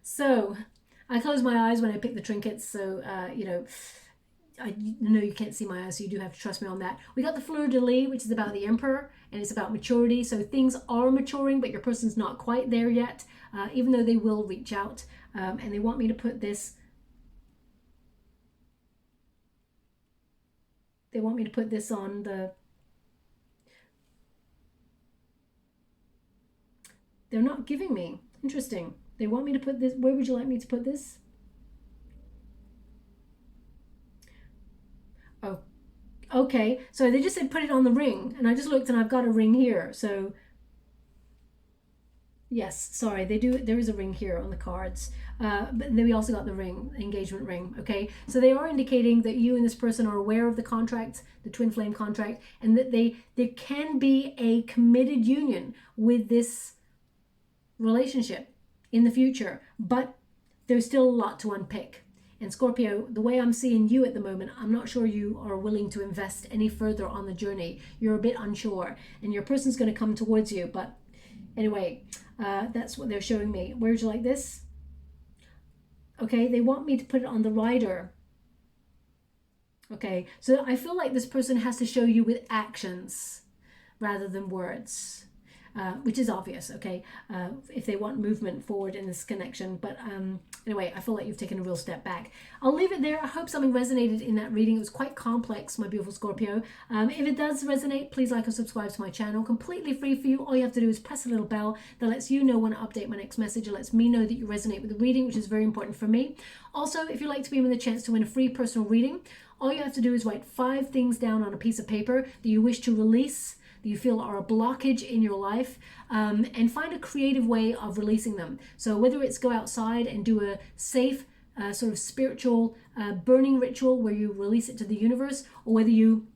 So I close my eyes when I pick the trinkets, so you know, I know you can't see my eyes, so you do have to trust me on that. We got the Fleur de Lis, which is about the Emperor, and it's about maturity. So things are maturing, but your person's not quite there yet, even though they will reach out, and they want me to put this. They want me to put this on the... They're not giving me. Interesting. They want me to put this... Where would you like me to put this? Oh, okay. So they just said put it on the ring. And I just looked and I've got a ring here. So... Yes, sorry, they do. There is a ring here on the cards, but then we also got the ring, engagement ring. Okay, so they are indicating that you and this person are aware of the contract, the twin flame contract, and that there can be a committed union with this relationship in the future. But there's still a lot to unpick. And Scorpio, the way I'm seeing you at the moment, I'm not sure you are willing to invest any further on the journey. You're a bit unsure, and your person's going to come towards you, but anyway, that's what they're showing me. Where would you like this? Okay, they want me to put it on the rider. Okay, so I feel like this person has to show you with actions rather than words, which is obvious, okay, if they want movement forward in this connection. But anyway, I feel like you've taken a real step back. I'll leave it there. I hope something resonated in that reading. It was quite complex, my beautiful Scorpio. If it does resonate, please like or subscribe to my channel. Completely free for you. All you have to do is press a little bell that lets you know when I update my next message. It lets me know that you resonate with the reading, which is very important for me. Also, if you'd like to be in with a chance to win a free personal reading, all you have to do is write 5 things down on a piece of paper that you wish to release, that you feel are a blockage in your life, and find a creative way of releasing them. So whether it's go outside and do a safe sort of spiritual burning ritual where you release it to the universe, or whether you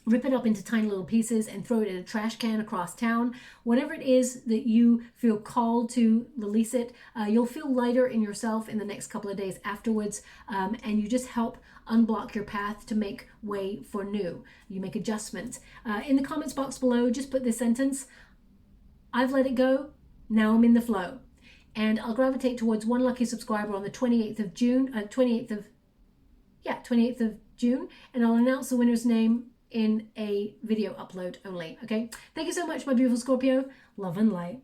rip it up into tiny little pieces and throw it in a trash can across town, whatever it is that you feel called to release it, you'll feel lighter in yourself in the next couple of days afterwards, and you just help unblock your path to make way for new. You make adjustments. In the comments box below, just put this sentence: I've let it go, now I'm in the flow. And I'll gravitate towards one lucky subscriber on the 28th of June, 28th of June, and I'll announce the winner's name in a video upload only. Okay, thank you so much, my beautiful Scorpio. Love and light.